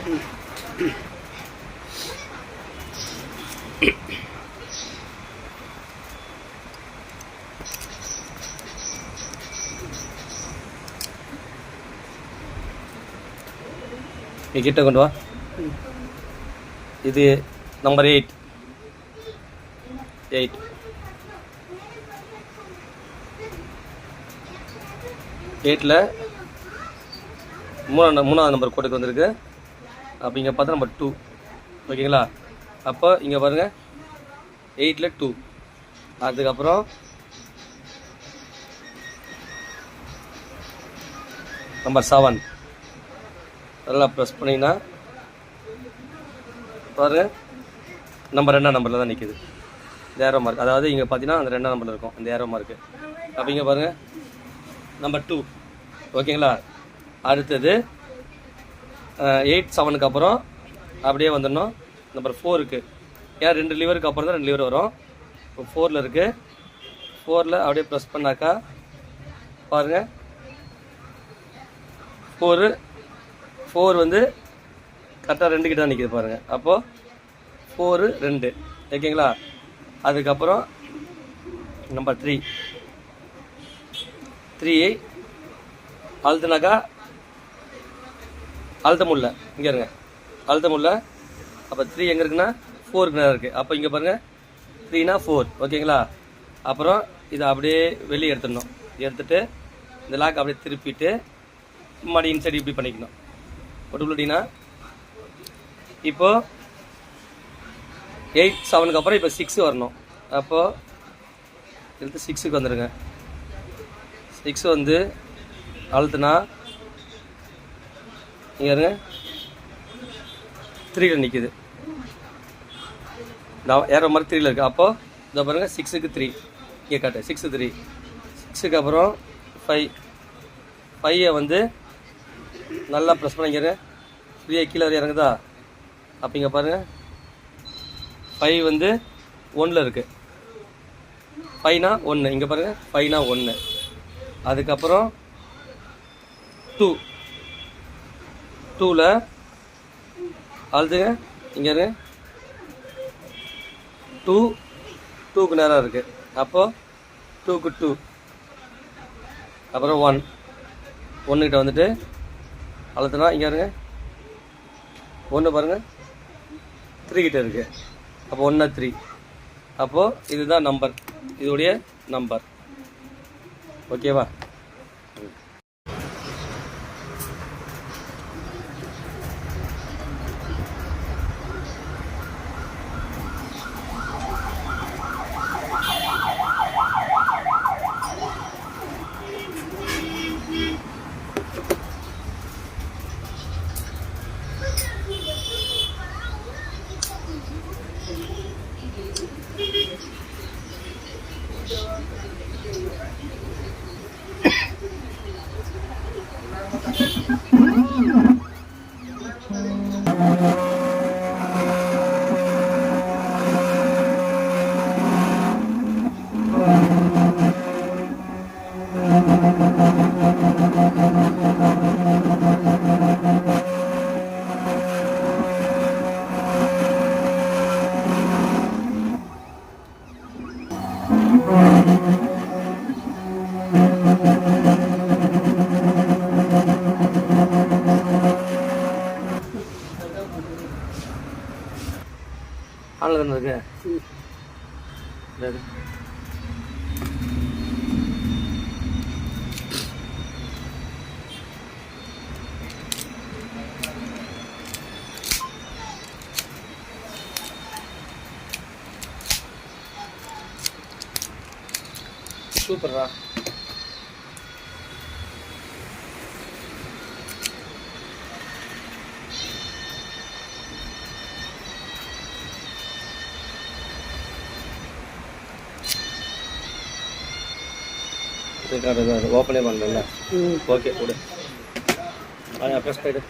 கிட்ட கொண்டு வா. இது நம்பர் 8. 8ல் மூணாவது நம்பர் கோட்டுக்கு வந்திருக்கு. அப்போ இங்கே பார்த்தா நம்பர் 2. ஓகேங்களா? அப்போ இங்கே பாருங்கள் 8ல் 2. அதுக்கப்புறம் நம்பர் 7 நல்லா ப்ரெஸ் பண்ணிங்கன்னா பாருங்கள் நம்பர் 2ஆம் நம்பரில் தான் நிற்கிது. இந்த ஏரோ மார்க், அதாவது இங்கே பார்த்தீங்கன்னா அந்த 2ஆம் நம்பரில் இருக்கும் அந்த ஏரோ மார்க்கு. அப்போ இங்கே பாருங்கள் நம்பர் 2. ஓகேங்களா? அடுத்தது 8 7க்கு அப்புறம் அப்படியே வந்துடணும் நம்பர் 4க்கு. ஏன் 2 லிவருக்கு அப்புறம் தான் 2 லிவர் வரும். இப்போ 4ல் இருக்குது. 4ல் அப்படியே ப்ரெஸ் பண்ணாக்கா பாருங்கள் 4 வந்து கரெக்டாக 2 கிட்ட தான் நிற்கிது பாருங்கள். அப்போது 4 2. ஓகேங்களா? அதுக்கப்புறம் நம்பர் 3 அழுத்துனாக்கா அழுத்த முடியல. இங்கே இருங்க, அழுத்த முடியல. அப்போ 3 எங்கே இருக்குன்னா 4க்கு நேரம் இருக்குது. அப்போ இங்கே பாருங்கள் 3னா 4. ஓகேங்களா? அப்புறம் இதை அப்படியே வெளியே எடுத்துடணும். எடுத்துகிட்டு இந்த லாக் அப்படியே திருப்பிட்டு மறுபடியும் இன்சைடு இப்படி பண்ணிக்கணும். போட்டுக்கிட்டீங்கன்னா இப்போது 8 7க்கு அப்புறம் இப்போ 6 வரணும். அப்போது எடுத்து 6க்கு வந்துடுங்க. 6 வந்து அழுத்துனா இங்கே இருங்க 3ல் நிற்கிது. ஏற மாதிரி 3ல் இருக்குது. அப்போது இதை பாருங்கள் 6க்கு 3 இங்கே காட்டு. 6 3. 6க்கு அப்புறம் 5 வந்து நல்லா ப்ரெஸ் பண்ணிக்கிறேங்க. ஃப்ரீயாக கீழே வரையும் இறங்குதா? அப்போ இங்கே பாருங்கள் 5 வந்து 1ல் இருக்குது. 5னா 1. இங்கே பாருங்கள் 5னா 1. அதுக்கப்புறம் 2ல் அழுதுங்க. இங்கே இருங்க 2க்கு நேரம் இருக்குது. அப்போது 2க்கு 2. அப்புறம் 1 கிட்ட வந்துட்டு அழுத்துனா இங்கே இருங்க 1 பாருங்கள் 3 கிட்ட இருக்குது. அப்போ 1 3. அப்போது இதுதான் நம்பர், இதோடைய நம்பர். ஓகேவா? ஆன்ல தானே இருக்கு. சூப்பர்ரா. ஓப்பனே பண்ணல. ஓகே கொடு. ப்ரெஸ் பண்ணிடு.